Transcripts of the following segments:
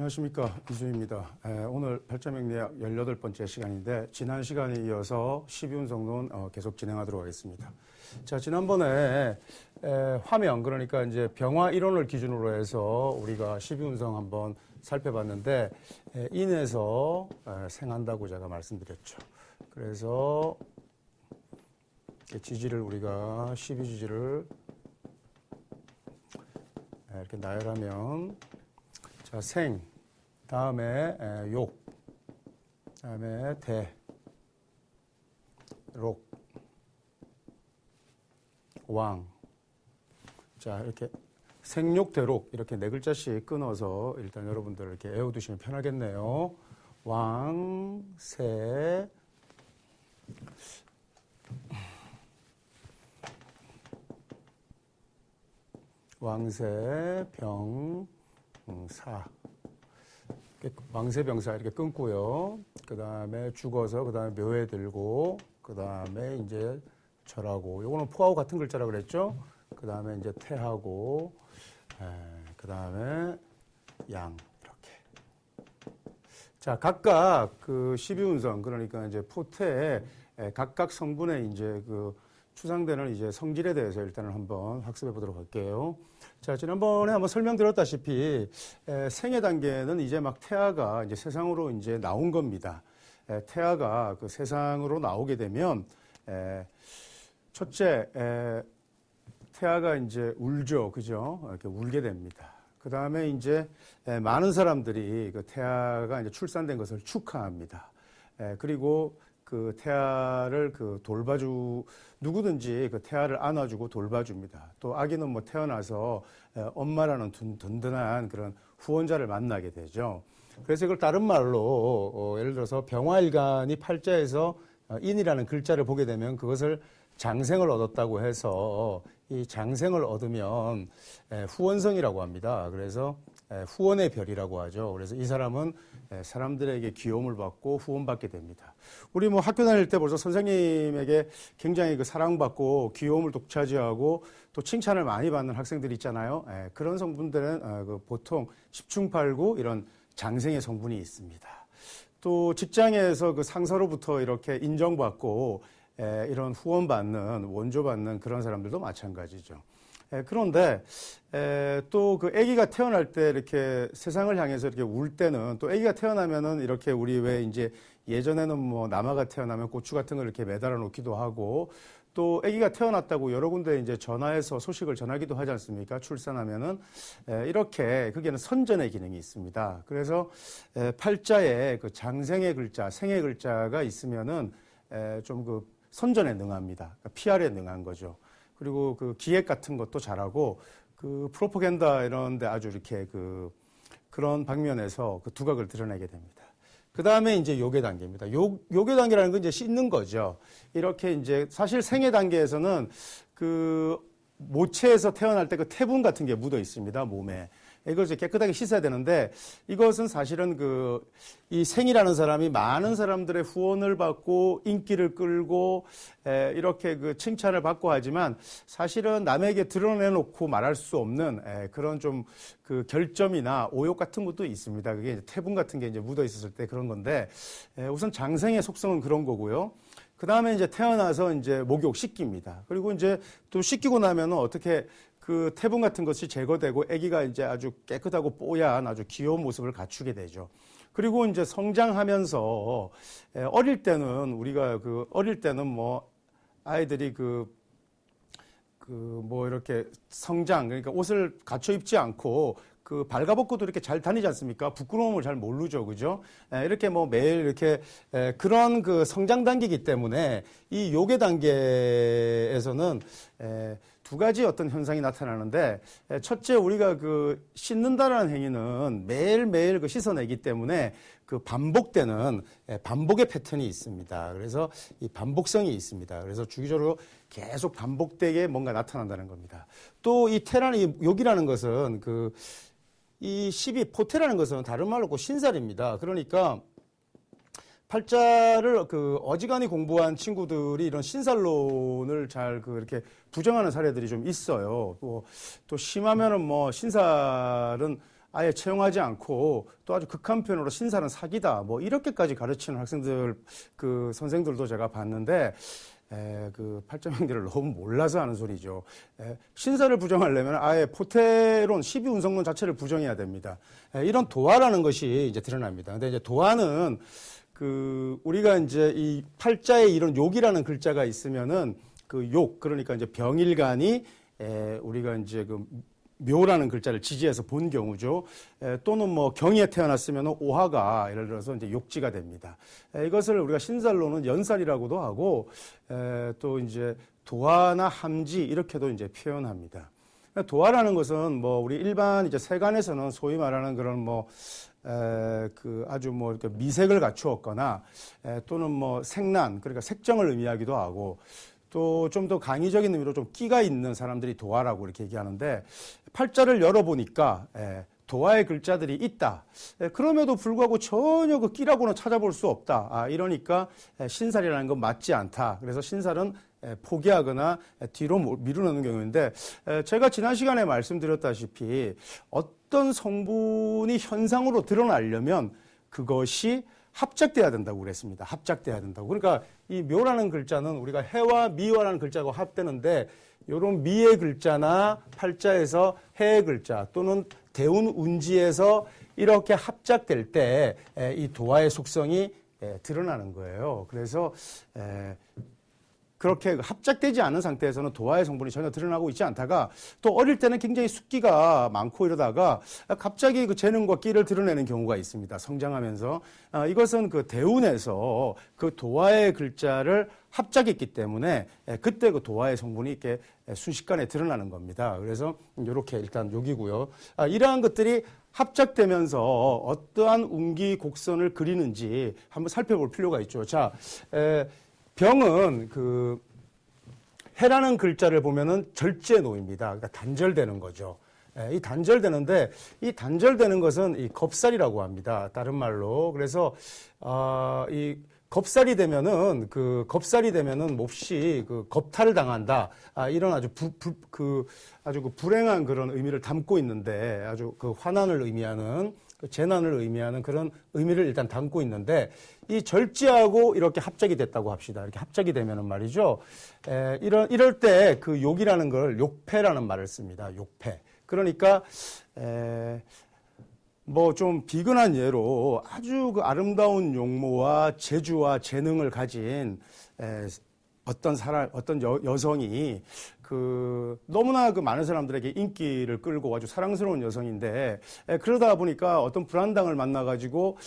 안녕하십니까. 이주입니다. 오늘 발자명리학 18번째 시간인데 지난 시간에 이어서 12운성론 계속 진행하도록 하겠습니다. 자, 지난번에 화명, 그러니까 이제 병화 이론을 기준으로 해서 우리가 12운성 한번 살펴봤는데 인에서 생한다고 제가 말씀드렸죠. 그래서 지지를 우리가 12지지를 이렇게 나열하면 자, 생, 다음에 욕, 다음에 대, 록, 왕. 자, 이렇게 생욕, 대록 이렇게 네 글자씩 끊어서 일단 여러분들 이렇게 외워두시면 편하겠네요. 왕, 세, 왕세, 병, 사. 왕세병사 이렇게 끊고요. 그 다음에 죽어서, 그 다음에 묘에 들고, 그 다음에 이제 절하고, 요거는 포하고 같은 글자라 그랬죠? 그 다음에 이제 태하고, 그 다음에 양, 이렇게. 자, 각각 그 12운성, 그러니까 이제 포태에 각각 성분의 이제 그 추상되는 이제 성질에 대해서 일단은 한번 학습해 보도록 할게요. 자, 지난번에 한번 설명드렸다시피 생의 단계는 이제 막 태아가 이제 세상으로 이제 나온 겁니다. 태아가 그 세상으로 나오게 되면 첫째 태아가 이제 울죠, 그죠? 이렇게 울게 됩니다. 그 다음에 이제 많은 사람들이 그 태아가 이제 출산된 것을 축하합니다. 그리고 그 태아를 그 누구든지 그 태아를 안아주고 돌봐줍니다. 또 아기는 뭐 태어나서 엄마라는 든든한 그런 후원자를 만나게 되죠. 그래서 이걸 다른 말로 예를 들어서 병화일간이 팔자에서 인이라는 글자를 보게 되면 그것을 장생을 얻었다고 해서 이 장생을 얻으면 후원성이라고 합니다. 그래서 후원의 별이라고 하죠. 그래서 이 사람은 사람들에게 귀여움을 받고 후원받게 됩니다. 우리 뭐 학교 다닐 때 벌써 선생님에게 굉장히 그 사랑받고 귀여움을 독차지하고 또 칭찬을 많이 받는 학생들이 있잖아요. 그런 성분들은 그 보통 10충8구 이런 장생의 성분이 있습니다. 또 직장에서 그 상사로부터 이렇게 인정받고 이런 후원받는, 원조받는 그런 사람들도 마찬가지죠. 그런데 또 그 아기가 태어날 때 이렇게 세상을 향해서 이렇게 울 때는 또 아기가 태어나면은 이렇게 우리 왜 이제 예전에는 뭐 남아가 태어나면 고추 같은 걸 이렇게 매달아 놓기도 하고 또 아기가 태어났다고 여러 군데 이제 전화해서 소식을 전하기도 하지 않습니까? 출산하면은 이렇게 그게는 선전의 기능이 있습니다. 그래서 팔자에 그 장생의 글자, 생의 글자가 있으면은 좀 그 선전에 능합니다. 그러니까 PR에 능한 거죠. 그리고 그 기획 같은 것도 잘하고 그 프로파간다 이런 데 아주 이렇게 그런 방면에서 그 두각을 드러내게 됩니다. 그 다음에 이제 요괴 단계입니다. 요괴 단계라는 건 이제 씻는 거죠. 이렇게 이제 사실 생애 단계에서는 그 모체에서 태어날 때 그 태분 같은 게 묻어 있습니다. 몸에. 이걸 이제 깨끗하게 씻어야 되는데 이것은 사실은 이 생이라는 사람이 많은 사람들의 후원을 받고 인기를 끌고 이렇게 그 칭찬을 받고 하지만 사실은 남에게 드러내놓고 말할 수 없는 그런 좀 그 결점이나 오욕 같은 것도 있습니다. 그게 이제 태분 같은 게 이제 묻어 있었을 때 그런 건데 우선 장생의 속성은 그런 거고요. 그 다음에 이제 태어나서 이제 목욕 씻깁니다. 그리고 이제 또 씻기고 나면은 어떻게 그 태분 같은 것이 제거되고 아기가 이제 아주 깨끗하고 뽀얀 아주 귀여운 모습을 갖추게 되죠. 그리고 이제 성장하면서 어릴 때는 우리가 어릴 때는 뭐 아이들이 뭐 이렇게 성장, 그러니까 옷을 갖춰 입지 않고 그 발가벗고도 이렇게 잘 다니지 않습니까? 부끄러움을 잘 모르죠. 그죠? 이렇게 뭐 매일 이렇게 그런 그 성장 단계이기 때문에 이 요괴 단계에서는 두 가지 어떤 현상이 나타나는데 첫째 우리가 그 씻는다라는 행위는 매일매일 그 씻어내기 때문에 그 반복되는 반복의 패턴이 있습니다. 그래서 이 반복성이 있습니다. 그래서 주기적으로 계속 반복되게 뭔가 나타난다는 겁니다. 또 이 태라는 욕이라는 것은 이 12포태라는 것은 다른 말로 그 신살입니다. 그러니까 팔자를 어지간히 공부한 친구들이 이런 신살론을 잘 이렇게 부정하는 사례들이 좀 있어요. 또 심하면은 뭐 신살은 아예 채용하지 않고 또 아주 극한 표현으로 신사는 사기다. 뭐 이렇게까지 가르치는 학생들, 그 선생들도 제가 봤는데 그 팔자명리를 너무 몰라서 하는 소리죠. 신사를 부정하려면 아예 포테론, 12운성론 자체를 부정해야 됩니다. 이런 도화라는 것이 이제 드러납니다. 근데 이제 도화는 그 우리가 이제 이 팔자에 이런 욕이라는 글자가 있으면은 그 욕, 그러니까 이제 병일간이 우리가 이제 그 묘라는 글자를 지지해서 본 경우죠. 또는 뭐 경에 태어났으면 오화가 예를 들어서 이제 욕지가 됩니다. 이것을 우리가 신살로는 연살이라고도 하고 또 이제 도화나 함지 이렇게도 이제 표현합니다. 도화라는 것은 뭐 우리 일반 이제 세간에서는 소위 말하는 그런 뭐 그 아주 뭐 이렇게 미색을 갖추었거나 또는 뭐 색난, 그러니까 색정을 의미하기도 하고 또 좀 더 강의적인 의미로 좀 끼가 있는 사람들이 도화라고 이렇게 얘기하는데, 팔자를 열어보니까 도화의 글자들이 있다. 그럼에도 불구하고 전혀 그 끼라고는 찾아볼 수 없다. 이러니까 신살이라는 건 맞지 않다. 그래서 신살은 포기하거나 뒤로 미루는 경우인데, 제가 지난 시간에 말씀드렸다시피 어떤 성분이 현상으로 드러나려면 그것이 합작돼야 된다고 그랬습니다. 합작돼야 된다고. 그러니까 이 묘라는 글자는 우리가 해와 미화라는 글자가 합되는데, 이런 미의 글자나 팔자에서 해의 글자 또는 대운 운지에서 이렇게 합작될 때 이 도화의 속성이 드러나는 거예요. 그래서 그렇게 합작되지 않은 상태에서는 도화의 성분이 전혀 드러나고 있지 않다가, 또 어릴 때는 굉장히 숫기가 많고 이러다가 갑자기 그 재능과 끼를 드러내는 경우가 있습니다. 성장하면서. 이것은 그 대운에서 그 도화의 글자를 합작했기 때문에 그때 그 도화의 성분이 이렇게 순식간에 드러나는 겁니다. 그래서 이렇게 일단 여기고요. 이러한 것들이 합작되면서 어떠한 운기 곡선을 그리는지 한번 살펴볼 필요가 있죠. 자, 병은 그 해라는 글자를 보면은 절제 놓입니다. 그러니까 단절되는 거죠. 이 단절되는데, 이 단절되는 것은 이 겁살이라고 합니다. 다른 말로. 그래서 이 겁살이 되면은 몹시 그 겁탈을 당한다. 이런 아주 아주 그 불행한 그런 의미를 담고 있는데, 아주 그 환난을 의미하는, 재난을 의미하는 그런 의미를 일단 담고 있는데, 이 절지하고 이렇게 합작이 됐다고 합시다. 이렇게 합작이 되면은 말이죠. 이럴 때 그 욕이라는 걸 욕패라는 말을 씁니다. 욕패. 그러니까 뭐 좀 비근한 예로 아주 그 아름다운 용모와 재주와 재능을 가진 어떤 여성이 그 너무나 그 많은 사람들에게 인기를 끌고 아주 사랑스러운 여성인데, 그러다 보니까 어떤 불안당을 만나가지고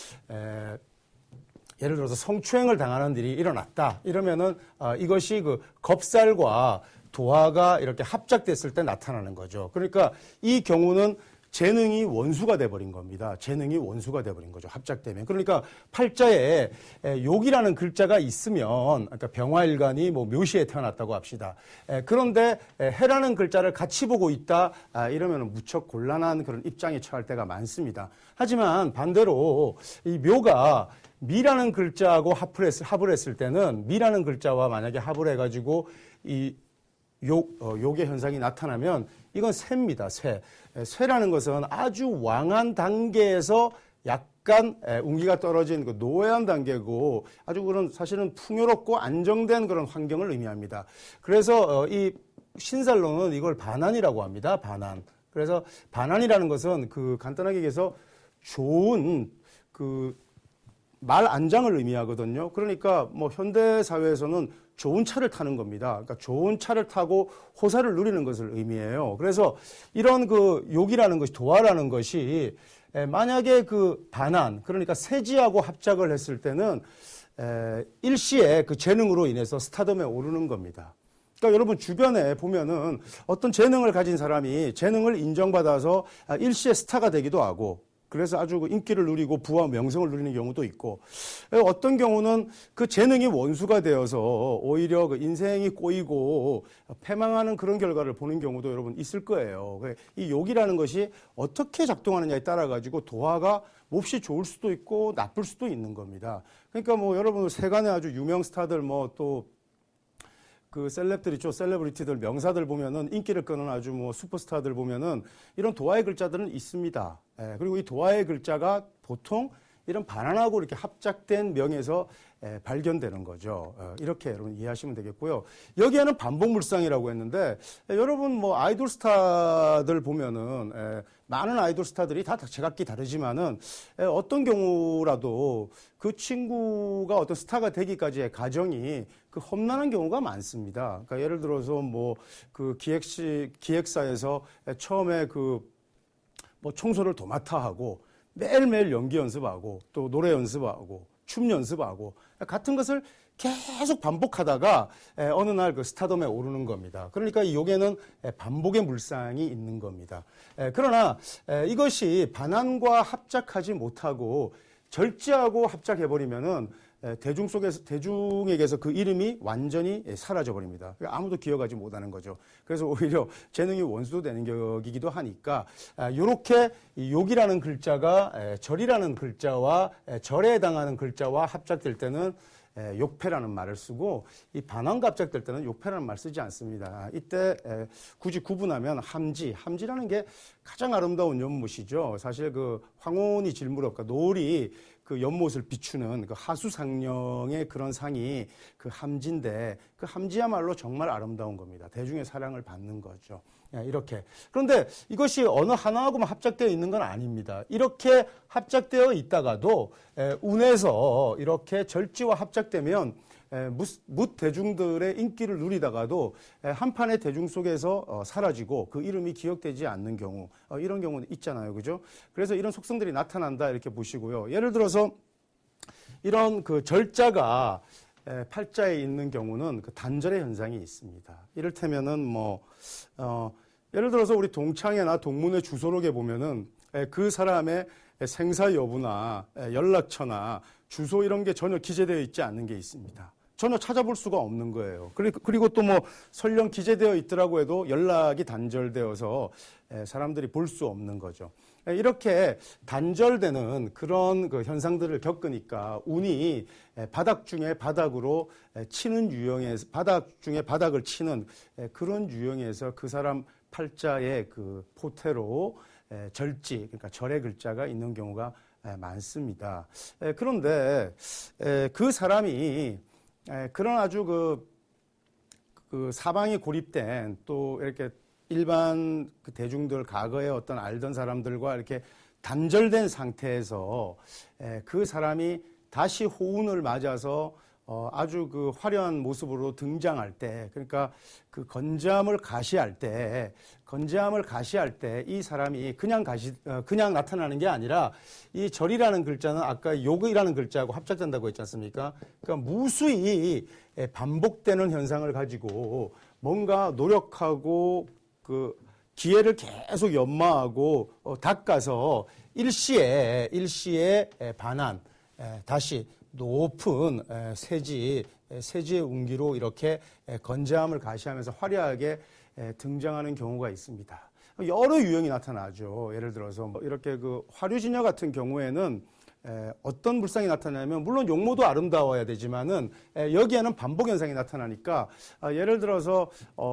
예를 들어서 성추행을 당하는 일이 일어났다. 이러면은 이것이 그 겁살과 도화가 이렇게 합작됐을 때 나타나는 거죠. 그러니까 이 경우는 재능이 원수가 돼버린 겁니다. 재능이 원수가 돼버린 거죠. 합작되면. 그러니까 팔자에 욕이라는 글자가 있으면, 그러니까 병화일간이 뭐 묘시에 태어났다고 합시다. 그런데 해라는 글자를 같이 보고 있다. 이러면 무척 곤란한 그런 입장에 처할 때가 많습니다. 하지만 반대로 이 묘가 미라는 글자하고 합을 했을 때는, 미라는 글자와 만약에 합을 해가지고 이 욕의 현상이 나타나면 이건 새입니다. 새. 쇠라는 것은 아주 왕한 단계에서 약간 운기가 떨어진 그 노예한 단계고, 아주 그런 사실은 풍요롭고 안정된 그런 환경을 의미합니다. 그래서 이 신살로는 이걸 반한이라고 합니다. 반한. 그래서 반한이라는 것은 그 간단하게 얘기해서 좋은 그 말 안장을 의미하거든요. 그러니까 뭐 현대 사회에서는 좋은 차를 타는 겁니다. 그러니까 좋은 차를 타고 호사를 누리는 것을 의미해요. 그래서 이런 그 욕이라는 것이, 도화라는 것이 만약에 그 반한, 그러니까 세지하고 합작을 했을 때는 일시에 그 재능으로 인해서 스타덤에 오르는 겁니다. 그러니까 여러분 주변에 보면은 어떤 재능을 가진 사람이 재능을 인정받아서 일시에 스타가 되기도 하고, 그래서 아주 그 인기를 누리고 부와 명성을 누리는 경우도 있고, 어떤 경우는 그 재능이 원수가 되어서 오히려 그 인생이 꼬이고 패망하는 그런 결과를 보는 경우도 여러분 있을 거예요. 이 욕이라는 것이 어떻게 작동하느냐에 따라 가지고 도화가 몹시 좋을 수도 있고 나쁠 수도 있는 겁니다. 그러니까 뭐 여러분 세간의 아주 유명 스타들 뭐 또 그 셀럽들 있죠. 셀레브리티들, 명사들 보면은 인기를 끄는 아주 뭐 슈퍼스타들 보면은 이런 도화의 글자들은 있습니다. 그리고 이 도화의 글자가 보통 이런 반환하고 이렇게 합작된 명에서 발견되는 거죠. 이렇게 여러분 이해하시면 되겠고요. 여기에는 반복물상이라고 했는데 여러분 뭐 아이돌 스타들 보면은 많은 아이돌 스타들이 다 제각기 다르지만은 어떤 경우라도 그 친구가 어떤 스타가 되기까지의 과정이 그 험난한 경우가 많습니다. 그러니까 예를 들어서 뭐 그 기획사에서 처음에 그 뭐 청소를 도맡아 하고 매일매일 연기 연습하고 또 노래 연습하고 춤 연습하고 같은 것을 계속 반복하다가 어느 날 그 스타덤에 오르는 겁니다. 그러니까 이 요게는 반복의 물상이 있는 겁니다. 그러나 이것이 반환과 합작하지 못하고 절제하고 합작해버리면은 대중에게서 그 이름이 완전히 사라져버립니다. 아무도 기억하지 못하는 거죠. 그래서 오히려 재능이 원수도 되는 격이기도 하니까, 요렇게 욕이라는 글자가 절이라는 글자와 절에 해당하는 글자와 합작될 때는 욕패라는 말을 쓰고, 이 반환과 합작될 때는 욕패라는 말 쓰지 않습니다. 이때 굳이 구분하면 함지라는 게 가장 아름다운 연못이죠. 사실 그 황혼이 질무렵과 노을이 그 연못을 비추는 그 하수상령의 그런 상이 그 함지인데, 그 함지야말로 정말 아름다운 겁니다. 대중의 사랑을 받는 거죠. 이렇게. 그런데 이것이 어느 하나하고만 합작되어 있는 건 아닙니다. 이렇게 합작되어 있다가도 운에서 이렇게 절지와 합작되면 묻 대중들의 인기를 누리다가도 한판의 대중 속에서 사라지고 그 이름이 기억되지 않는 경우, 이런 경우는 있잖아요. 그죠? 그래서 이런 속성들이 나타난다 이렇게 보시고요. 예를 들어서 이런 그 절자가 팔자에 있는 경우는 그 단절의 현상이 있습니다. 이를테면은 예를 들어서 우리 동창회나 동문회 주소록에 보면은 그 사람의 생사 여부나 연락처나 주소 이런 게 전혀 기재되어 있지 않는 게 있습니다. 전혀 찾아볼 수가 없는 거예요. 그리고 또 뭐 설령 기재되어 있더라고 해도 연락이 단절되어서 사람들이 볼 수 없는 거죠. 이렇게 단절되는 그런 그 현상들을 겪으니까 운이 바닥 중에 바닥으로 치는 유형에서, 바닥 중에 바닥을 치는 그런 유형에서 그 사람 팔자의 그 포태로 절지, 그러니까 절의 글자가 있는 경우가 많습니다. 그런데 그 사람이 그런 아주 그 사방이 고립된 또 이렇게 일반 그 대중들 과거에 어떤 알던 사람들과 이렇게 단절된 상태에서 그 사람이 다시 호운을 맞아서 아주 그 화려한 모습으로 등장할 때, 그러니까 그 건재함을 가시할 때 이 사람이 그냥 나타나는 게 아니라 이 절이라는 글자는 아까 욕이라는 글자하고 합작된다고 했지 않습니까? 그러니까 무수히 반복되는 현상을 가지고 뭔가 노력하고 그 기회를 계속 연마하고 닦아서 일시에 반환, 다시 높은 세지의 운기로 이렇게 건재함을 가시하면서 화려하게 등장하는 경우가 있습니다. 여러 유형이 나타나죠. 예를 들어서 이렇게 그 화류지녀 같은 경우에는 어떤 물상이 나타나냐면, 물론 용모도 아름다워야 되지만은 여기에는 반복 현상이 나타나니까, 예를 들어서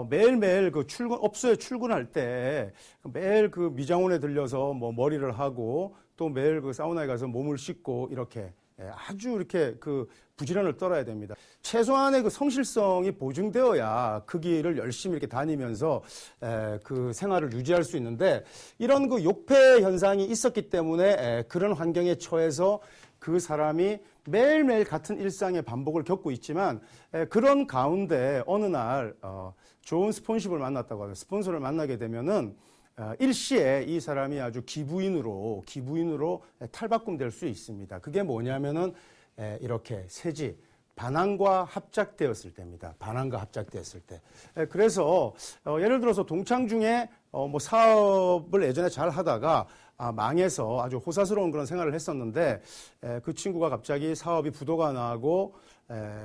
매일매일 그 업소에 출근할 때 매일 그 미장원에 들려서 뭐 머리를 하고 또 매일 그 사우나에 가서 몸을 씻고 이렇게 아주 이렇게 그 부지런을 떨어야 됩니다. 최소한의 그 성실성이 보증되어야 그 길을 열심히 이렇게 다니면서 그 생활을 유지할 수 있는데, 이런 그 욕패 현상이 있었기 때문에 그런 환경에 처해서 그 사람이 매일매일 같은 일상의 반복을 겪고 있지만, 그런 가운데 어느 날 좋은 스폰sor을 만났다고 하죠. 스폰서를 만나게 되면은 일시에 이 사람이 아주 기부인으로 탈바꿈될 수 있습니다. 그게 뭐냐면은 이렇게 세지, 반환과 합작되었을 때입니다. 반환과 합작되었을 때. 그래서 예를 들어서 동창 중에 뭐 사업을 예전에 잘 하다가 망해서 아주 호사스러운 그런 생활을 했었는데, 그 친구가 갑자기 사업이 부도가 나고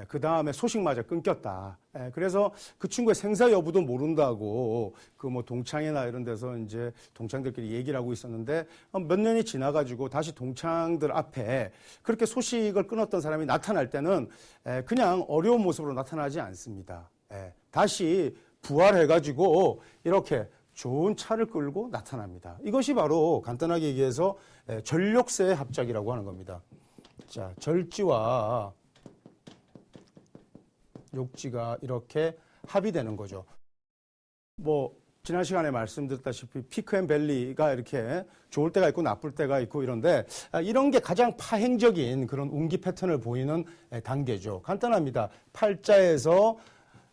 그 다음에 소식마저 끊겼다. 그래서 그 친구의 생사 여부도 모른다고 그 뭐 동창회나 이런 데서 이제 동창들끼리 얘기를 하고 있었는데, 몇 년이 지나가지고 다시 동창들 앞에 그렇게 소식을 끊었던 사람이 나타날 때는 그냥 어려운 모습으로 나타나지 않습니다. 다시 부활해가지고 이렇게 좋은 차를 끌고 나타납니다. 이것이 바로 간단하게 얘기해서 전력세의 합작이라고 하는 겁니다. 자, 절지와 욕지가 이렇게 합의되는 거죠. 뭐 지난 시간에 말씀드렸다시피 피크앤밸리가 이렇게 좋을 때가 있고 나쁠 때가 있고 이런데 이런 게 가장 파행적인 그런 운기 패턴을 보이는 단계죠. 간단합니다. 팔자에서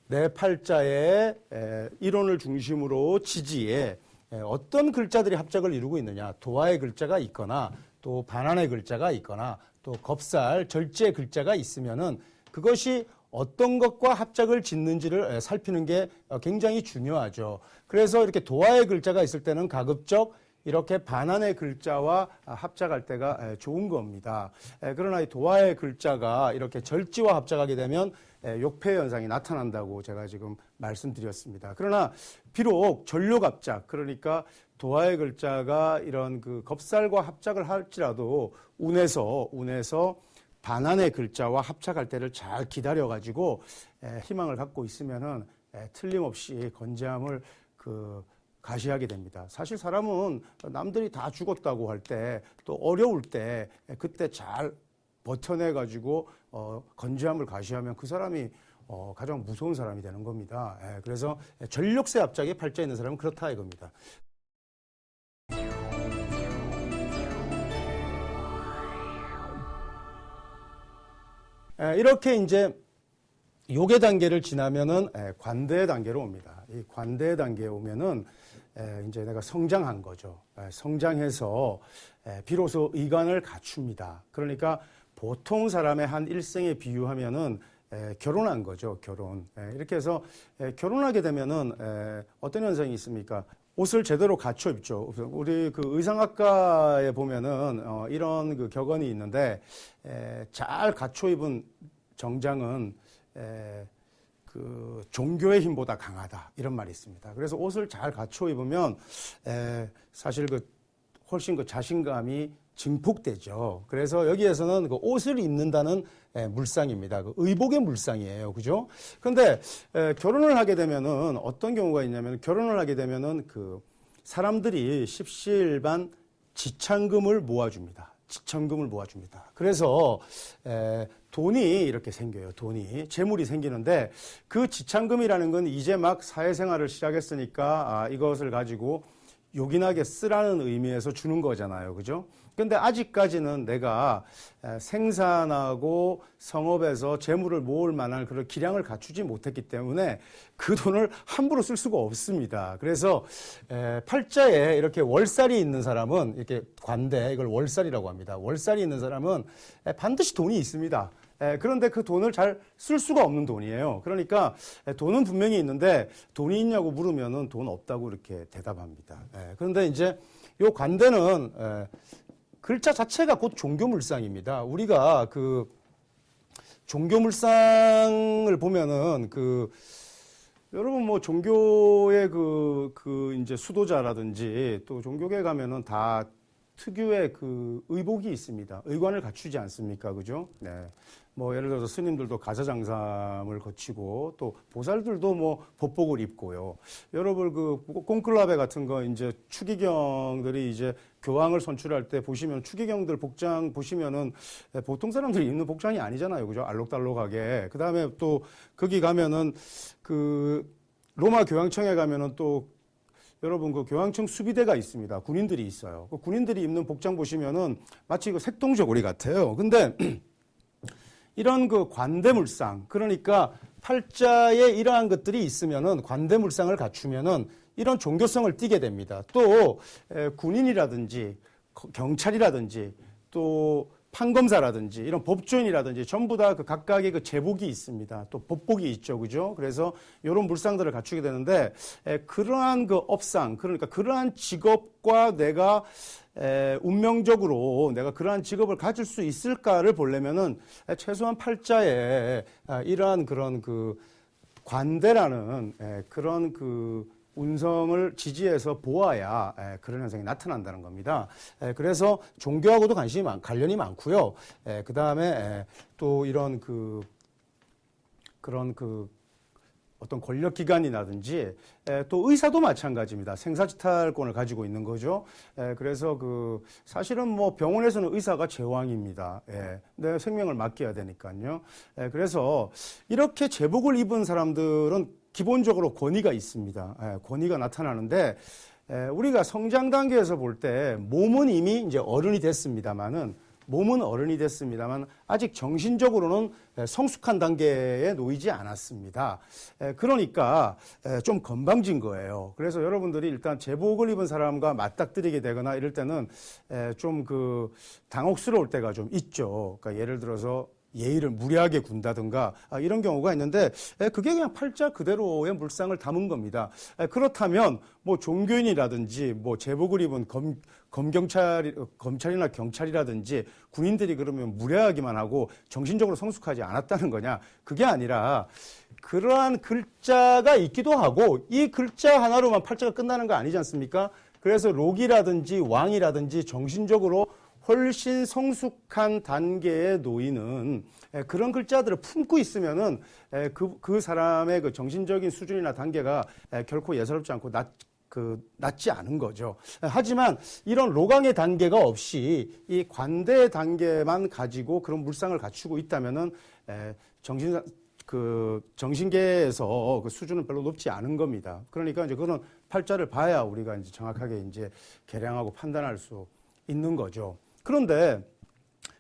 내 팔자의 이론을 중심으로 지지에 어떤 글자들이 합작을 이루고 있느냐. 도화의 글자가 있거나 또 반환의 글자가 있거나 또 겁살, 절제의 글자가 있으면은 그것이 어떤 것과 합작을 짓는지를 살피는 게 굉장히 중요하죠. 그래서 이렇게 도화의 글자가 있을 때는 가급적 이렇게 반환의 글자와 합작할 때가 좋은 겁니다. 그러나 이 도화의 글자가 이렇게 절지와 합작하게 되면 욕폐 현상이 나타난다고 제가 지금 말씀드렸습니다. 그러나 비록 전력합작, 그러니까 도화의 글자가 이런 그 겁살과 합작을 할지라도 운에서 반환의 글자와 합작할 때를 잘 기다려가지고 희망을 갖고 있으면은 틀림없이 건재함을 가시하게 됩니다. 사실 사람은 남들이 다 죽었다고 할 때 또 어려울 때 그때 잘 버텨내가지고 건재함을 가시하면 그 사람이 가장 무서운 사람이 되는 겁니다. 그래서 전력세 합작에 팔자 있는 사람은 그렇다 이겁니다. 이렇게 이제 요괴 단계를 지나면은 관대 단계로 옵니다. 이 관대 단계에 오면은 이제 내가 성장한 거죠. 성장해서 비로소 의관을 갖춥니다. 그러니까 보통 사람의 한 일생에 비유하면은 결혼한 거죠. 결혼. 이렇게 해서 결혼하게 되면은 어떤 현상이 있습니까? 옷을 제대로 갖춰 입죠. 우리 그 의상학과에 보면은 이런 그 격언이 있는데 잘 갖춰 입은 정장은 그 종교의 힘보다 강하다 이런 말이 있습니다. 그래서 옷을 잘 갖춰 입으면 사실 그 훨씬 그 자신감이 증폭되죠. 그래서 여기에서는 그 옷을 입는다는 물상입니다. 그 의복의 물상이에요. 그죠? 그런데 결혼을 하게 되면은 어떤 경우가 있냐면 결혼을 하게 되면은 그 사람들이 십시일반 지참금을 모아줍니다. 지참금을 모아줍니다. 그래서 돈이 이렇게 생겨요. 돈이 재물이 생기는데 그 지참금이라는 건 이제 막 사회생활을 시작했으니까 이것을 가지고 요긴하게 쓰라는 의미에서 주는 거잖아요. 그죠? 근데 아직까지는 내가 생산하고 성업에서 재물을 모을 만한 그런 기량을 갖추지 못했기 때문에 그 돈을 함부로 쓸 수가 없습니다. 그래서 팔자에 이렇게 월살이 있는 사람은 이렇게 관대, 이걸 월살이라고 합니다. 월살이 있는 사람은 반드시 돈이 있습니다. 그런데 그 돈을 잘 쓸 수가 없는 돈이에요. 그러니까 돈은 분명히 있는데 돈이 있냐고 물으면은 돈 없다고 이렇게 대답합니다. 그런데 이제 요 관대는 글자 자체가 곧 종교물상입니다. 우리가 그 종교물상을 보면은 여러분 뭐 종교의 이제 수도자라든지 또 종교계 가면은 다 특유의 그 의복이 있습니다. 의관을 갖추지 않습니까? 그죠? 네. 뭐 예를 들어서 스님들도 가사장삼을 거치고 또 보살들도 뭐 법복을 입고요. 여러분 그 콘클라베 같은 거 이제 추기경들이 이제 교황을 선출할 때 보시면 추기경들 복장 보시면은 보통 사람들이 입는 복장이 아니잖아요. 그죠? 알록달록하게. 그다음에 또 거기 가면은 그 로마 교황청에 가면은 또 여러분 그 교황청 수비대가 있습니다. 군인들이 있어요. 그 군인들이 입는 복장 보시면은 마치 그 색동저고리 같아요. 근데 이런 그 관대물상, 그러니까 팔자에 이러한 것들이 있으면은 관대물상을 갖추면은 이런 종교성을 띠게 됩니다. 또 군인이라든지 경찰이라든지 또 판검사라든지 이런 법조인이라든지 전부 다 그 각각의 그 제복이 있습니다. 또 법복이 있죠, 그죠? 그래서 이런 물상들을 갖추게 되는데 그러한 그 업상, 그러니까 그러한 직업과 내가 운명적으로 내가 그러한 직업을 가질 수 있을까를 보려면은 최소한 팔자에 이러한 그런 그 관대라는 그런 그 운성을 지지해서 보아야 그런 현상이 나타난다는 겁니다. 그래서 종교하고도 관련이 많고요. 그 다음에 또 이런 그런 어떤 권력기관이라든지 또 의사도 마찬가지입니다. 생사지탈권을 가지고 있는 거죠. 그래서 사실은 뭐 병원에서는 의사가 제왕입니다. 내 생명을 맡겨야 되니까요. 그래서 이렇게 제복을 입은 사람들은 기본적으로 권위가 있습니다. 권위가 나타나는데 우리가 성장 단계에서 볼 때 몸은 이미 이제 어른이 됐습니다만은 아직 정신적으로는 성숙한 단계에 놓이지 않았습니다. 그러니까 좀 건방진 거예요. 그래서 여러분들이 일단 제복을 입은 사람과 맞닥뜨리게 되거나 이럴 때는 좀 당혹스러울 때가 좀 있죠. 그러니까 예를 들어서 예의를 무례하게 군다든가 이런 경우가 있는데 그게 그냥 팔자 그대로의 물상을 담은 겁니다. 그렇다면 뭐 종교인이라든지 뭐 제복을 입은 검찰이나 경찰이라든지 군인들이 그러면 무례하기만 하고 정신적으로 성숙하지 않았다는 거냐? 그게 아니라 그러한 글자가 있기도 하고 이 글자 하나로만 팔자가 끝나는 거 아니지 않습니까? 그래서 록이라든지 왕이라든지 정신적으로 훨씬 성숙한 단계에 놓이는 그런 글자들을 품고 있으면은 그 사람의 그 정신적인 수준이나 단계가 결코 예사롭지 않고 낮지 않은 거죠. 하지만 이런 로강의 단계가 없이 이 관대의 단계만 가지고 그런 물상을 갖추고 있다면은 정신계에서 그 수준은 별로 높지 않은 겁니다. 그러니까 이제 그런 팔자를 봐야 우리가 이제 정확하게 이제 계량하고 판단할 수 있는 거죠. 그런데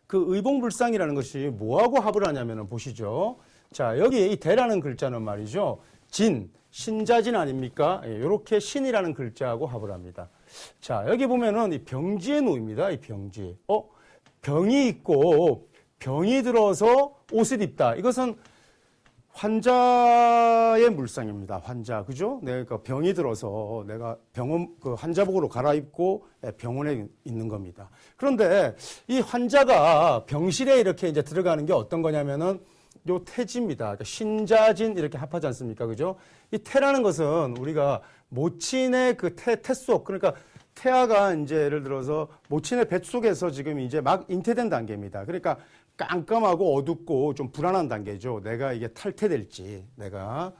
그 의복물상이라는 것이 뭐하고 합을 하냐면은 보시죠. 자, 여기 이 대라는 글자는 말이죠. 신자진 아닙니까? 이렇게 신이라는 글자하고 합을 합니다. 자, 여기 보면은 이 병지에 놓입니다. 이 병지. 병이 있고 병이 들어서 옷을 입다. 이것은 환자의 물상입니다. 환자, 그죠? 내가 병이 들어서 내가 환자복으로 갈아입고 병원에 있는 겁니다. 그런데 이 환자가 병실에 이렇게 이제 들어가는 게 어떤 거냐면은 요 태지입니다. 그러니까 신자진 이렇게 합하지 않습니까? 그죠? 이 태라는 것은 우리가 모친의 그 태 속, 그러니까 태아가 이제 예를 들어서 모친의 뱃속에서 지금 이제 막 잉태된 단계입니다. 그러니까 깜깜하고 어둡고 좀 불안한 단계죠. 내가 이게 탈퇴될지, 내가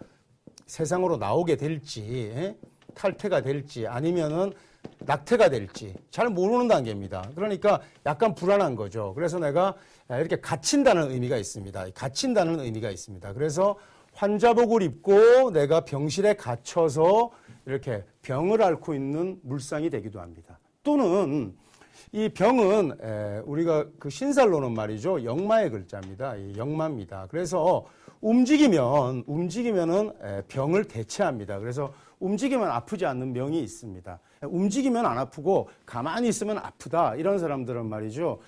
세상으로 나오게 될지, 탈퇴가 될지, 아니면은 낙태가 될지 잘 모르는 단계입니다. 그러니까 약간 불안한 거죠. 그래서 내가 이렇게 갇힌다는 의미가 있습니다. 갇힌다는 의미가 있습니다. 그래서 환자복을 입고 내가 병실에 갇혀서 이렇게 병을 앓고 있는 물상이 되기도 합니다. 또는 이 병은 우리가 그 신살로는 말이죠. 역마의 글자입니다. 이 역마입니다. 그래서 움직이면은 병을 대체합니다. 그래서 움직이면 아프지 않는 병이 있습니다. 움직이면 안 아프고 가만히 있으면 아프다. 이런 사람들은 말이죠.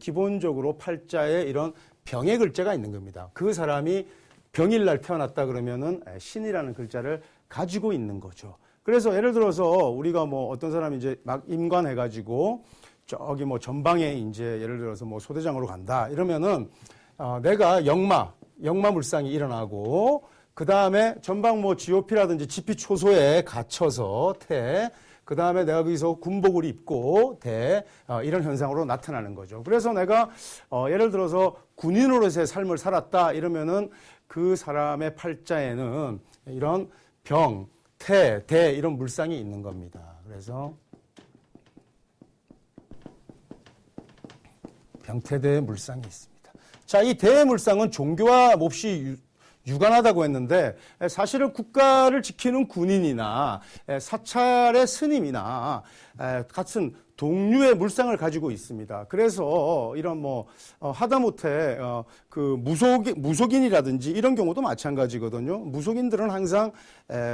기본적으로 팔자에 이런 병의 글자가 있는 겁니다. 그 사람이 병일날 태어났다 그러면은 신이라는 글자를 가지고 있는 거죠. 그래서 예를 들어서 우리가 뭐 어떤 사람이 이제 막 임관해가지고 저기 뭐 전방에 이제 예를 들어서 뭐 소대장으로 간다 이러면은 내가 역마 물상이 일어나고 그 다음에 전방 뭐 GOP라든지 GP 초소에 갇혀서 그 다음에 내가 거기서 군복을 입고 이런 현상으로 나타나는 거죠. 그래서 내가 예를 들어서 군인으로서의 삶을 살았다 이러면은 그 사람의 팔자에는 이런 병, 대 이런 물상이 있는 겁니다. 그래서 병태대의 물상이 있습니다. 자, 이 대의 물상은 종교와 몹시 유관하다고 했는데 사실은 국가를 지키는 군인이나 사찰의 스님이나 같은 동류의 물상을 가지고 있습니다. 그래서 이런 뭐 하다못해 그 무속인이라든지 이런 경우도 마찬가지거든요. 무속인들은 항상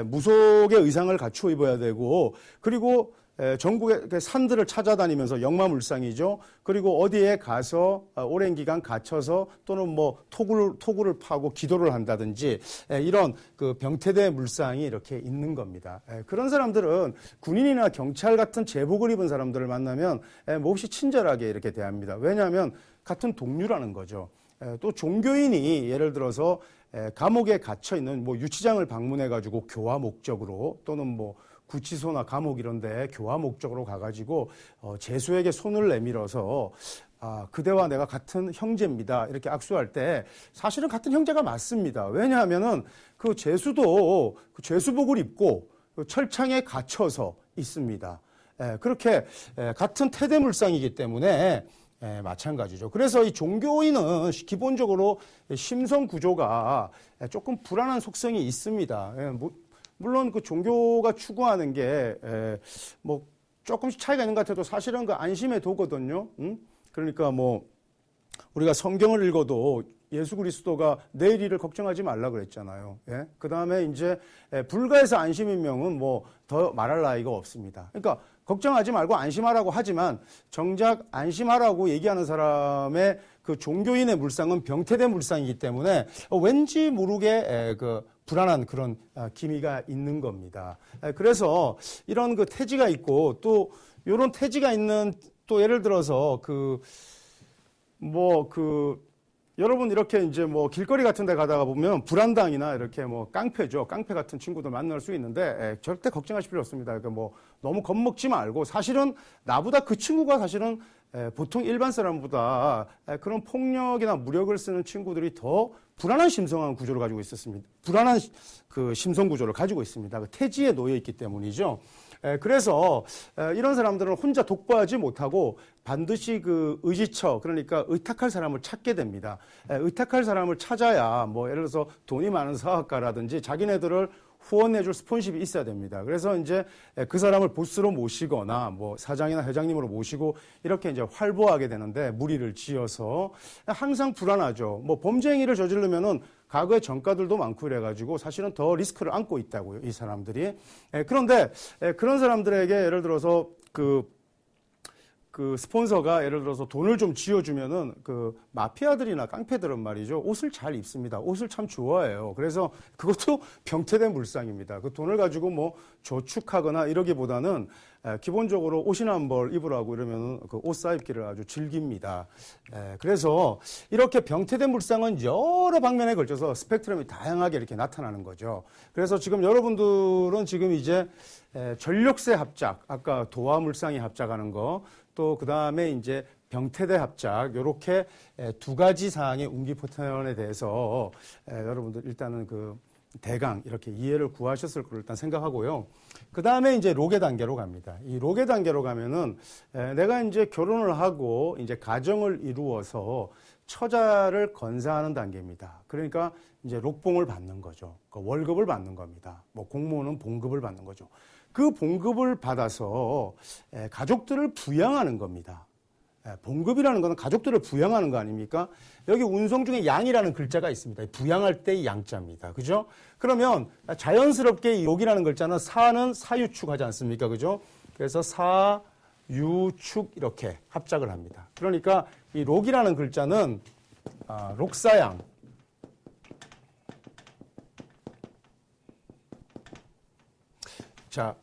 무속의 의상을 갖추어 입어야 되고 그리고 전국의 산들을 찾아다니면서 역마물상이죠. 그리고 어디에 가서 오랜 기간 갇혀서 또는 뭐 토구를 파고 기도를 한다든지 이런 그 병태대 물상이 이렇게 있는 겁니다. 그런 사람들은 군인이나 경찰 같은 제복을 입은 사람들을 만나면 몹시 친절하게 이렇게 대합니다. 왜냐하면 같은 동류라는 거죠. 또 종교인이 예를 들어서 감옥에 갇혀 있는 뭐 유치장을 방문해 가지고 교화 목적으로 또는 뭐 구치소나 감옥 이런 데 교화 목적으로 가가지고 재수에게 손을 내밀어서 그대와 내가 같은 형제입니다. 이렇게 악수할 때 사실은 같은 형제가 맞습니다. 왜냐하면은 그 제수도 그 제수복을 입고 그 철창에 갇혀서 있습니다. 그렇게 같은 태대물상이기 때문에 마찬가지죠. 그래서 이 종교인은 기본적으로 심성 구조가 조금 불안한 속성이 있습니다. 물론 그 종교가 추구하는 게 뭐 조금씩 차이가 있는 것 같아도 사실은 그 안심의 도거든요. 그러니까 뭐 우리가 성경을 읽어도 예수 그리스도가 내일 일을 걱정하지 말라 그랬잖아요. 예? 그 다음에 이제 불가에서 안심인 명은 뭐 더 말할 나위가 없습니다. 그러니까 걱정하지 말고 안심하라고 하지만 정작 안심하라고 얘기하는 사람의 그 종교인의 물상은 병태된 물상이기 때문에 왠지 모르게 그 불안한 그런 기미가 있는 겁니다. 그래서 이런 그 태지가 있고 또 이런 태지가 있는 또 예를 들어서 여러분 이렇게 이제 뭐 길거리 같은 데 가다가 보면 불안당이나 이렇게 뭐 깡패죠. 깡패 같은 친구들 만날 수 있는데 절대 걱정하실 필요 없습니다. 그러니까 뭐 너무 겁먹지 말고 사실은 나보다 그 친구가 사실은 보통 일반 사람보다 그런 폭력이나 무력을 쓰는 친구들이 더 불안한 심성한 구조를 가지고 있었습니다. 불안한 그 심성 구조를 가지고 있습니다. 그 태지에 놓여 있기 때문이죠. 그래서 이런 사람들은 혼자 독보하지 못하고 반드시 그 의지처, 그러니까 의탁할 사람을 찾게 됩니다. 의탁할 사람을 찾아야 뭐 예를 들어서 돈이 많은 사업가라든지 자기네들을 후원해줄 스폰십이 있어야 됩니다. 그래서 이제 그 사람을 보스로 모시거나 뭐 사장이나 회장님으로 모시고 이렇게 이제 활보하게 되는데 무리를 지어서 항상 불안하죠. 뭐 범죄 행위를 저지르면은 과거의 전과들도 많고 이래가지고 사실은 더 리스크를 안고 있다고요, 이 사람들이. 그런데 그런 사람들에게 예를 들어서 그 스폰서가 예를 들어서 돈을 좀 쥐어주면은 그 마피아들이나 깡패들은 말이죠. 옷을 잘 입습니다. 옷을 참 좋아해요. 그래서 그것도 병태된 물상입니다. 그 돈을 가지고 뭐 저축하거나 이러기보다는 기본적으로 옷이나 한 벌 입으라고 이러면은 그 옷 사입기를 아주 즐깁니다. 그래서 이렇게 병태된 물상은 여러 방면에 걸쳐서 스펙트럼이 다양하게 이렇게 나타나는 거죠. 그래서 지금 여러분들은 지금 이제 전력세 합작, 아까 도화 물상이 합작하는 거, 또 그 다음에 이제 병태대 합작, 요렇게 두 가지 사항의 운기 패턴에 대해서 여러분들 일단은 그 대강 이렇게 이해를 구하셨을 거로 일단 생각하고요. 그 다음에 이제 로게 단계로 갑니다. 이 로게 단계로 가면은 내가 이제 결혼을 하고 이제 가정을 이루어서 처자를 건사하는 단계입니다. 그러니까 이제 록봉을 받는 거죠. 그러니까 월급을 받는 겁니다. 뭐 공무원은 봉급을 받는 거죠. 그 봉급을 받아서 가족들을 부양하는 겁니다. 봉급이라는 것은 가족들을 부양하는 거 아닙니까? 여기 운송 중에 양이라는 글자가 있습니다. 부양할 때의 양자입니다. 그죠? 그러면 자연스럽게 이 욕이라는 글자는 사는 사유축 하지 않습니까? 그죠? 그래서 사, 유, 축 이렇게 합작을 합니다. 그러니까 이 록이라는 글자는 록사양, 자,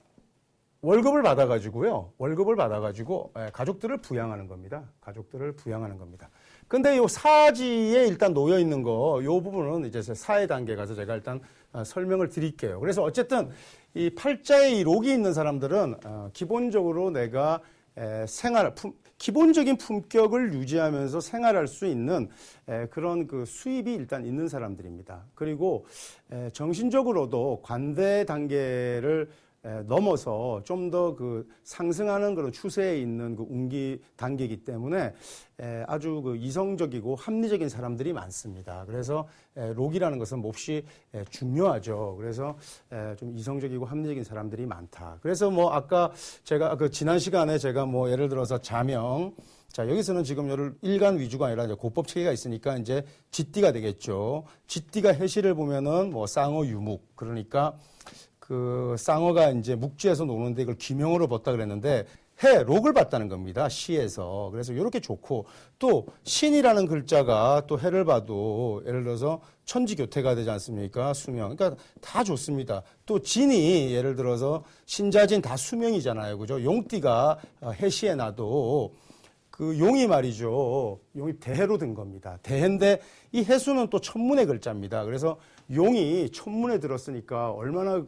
월급을 받아가지고요. 월급을 받아가지고 가족들을 부양하는 겁니다. 가족들을 부양하는 겁니다. 근데 요 사지에 일단 놓여 있는 거, 요 부분은 이제 사회 단계 가서 제가 일단 설명을 드릴게요. 그래서 어쨌든 이 팔자에 이 록이 있는 사람들은 기본적으로 내가 기본적인 품격을 유지하면서 생활할 수 있는 그런 그 수입이 일단 있는 사람들입니다. 그리고 정신적으로도 관대 단계를 넘어서 좀 더 그 상승하는 그런 추세에 있는 그 운기 단계이기 때문에 아주 그 이성적이고 합리적인 사람들이 많습니다. 그래서 록이라는 것은 몹시 중요하죠. 그래서 좀 이성적이고 합리적인 사람들이 많다. 그래서 뭐 아까 제가 그 지난 시간에 제가 뭐 예를 들어서 자명, 자, 여기서는 지금 일간 위주가 아니라 이제 고법 체계가 있으니까 이제 쥐띠가 되겠죠. 쥐띠가 해시를 보면은 뭐 쌍어 유묵, 그러니까 그 쌍어가 이제 묵지에서 노는데 이걸 기명으로 벗다 그랬는데 해, 록을 봤다는 겁니다. 시에서. 그래서 이렇게 좋고 또 신이라는 글자가 또 해를 봐도 예를 들어서 천지교태가 되지 않습니까? 수명. 그러니까 다 좋습니다. 또 진이 예를 들어서 신자진 다 수명이잖아요. 그죠? 용띠가 해시에 나도 그 용이 말이죠. 용이 대해로 든 겁니다. 대해인데 이 해수는 또 천문의 글자입니다. 그래서 용이 천문에 들었으니까 얼마나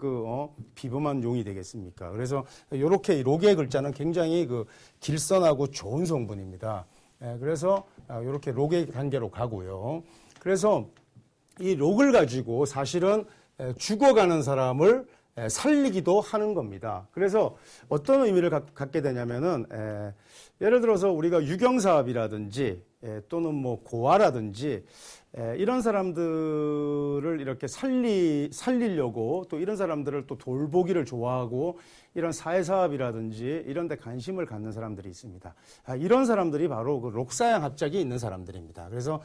비범한 용이 되겠습니까? 그래서 요렇게 록의 글자는 굉장히 그 길선하고 좋은 성분입니다. 그래서 이렇게 록의 단계로 가고요. 그래서 이 록을 가지고 사실은 죽어가는 사람을 살리기도 하는 겁니다. 그래서 어떤 의미를 갖게 되냐면은 예를 들어서 우리가 유경사업이라든지 또는 뭐 고아라든지 이런 사람들을 이렇게 살리려고 또 이런 사람들을 또 돌보기를 좋아하고 이런 사회사업이라든지 이런 데 관심을 갖는 사람들이 있습니다. 이런 사람들이 바로 그 록사양 합작이 있는 사람들입니다. 그래서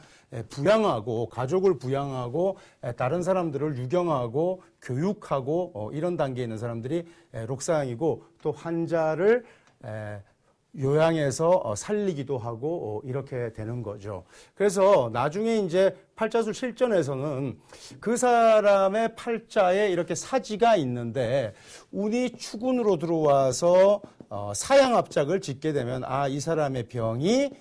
부양하고 가족을 부양하고 다른 사람들을 유경하고 교육하고 이런 단계에 있는 사람들이 록사양이고 또 환자를 요양해서 살리기도 하고 이렇게 되는 거죠. 그래서 나중에 이제 팔자술 실전에서는 그 사람의 팔자에 이렇게 사지가 있는데 운이 축운으로 들어와서 사양합작을 짓게 되면 이 사람의 병이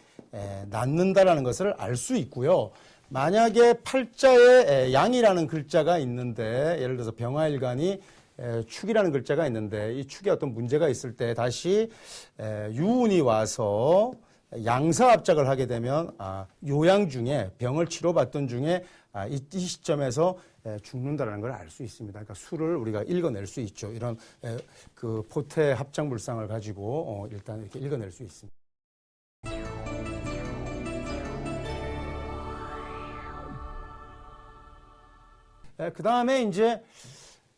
낫는다라는 것을 알 수 있고요. 만약에 팔자에 양이라는 글자가 있는데 예를 들어서 병화일간이 축이라는 글자가 있는데 이 축에 어떤 문제가 있을 때 다시 유운이 와서 양사합작을 하게 되면 요양 중에 병을 치료받던 중에 이 시점에서 죽는다는 걸 알 수 있습니다. 그러니까 수를 우리가 읽어낼 수 있죠. 이런 그 포태 합작물상을 가지고 일단 이렇게 읽어낼 수 있습니다. 그 다음에 이제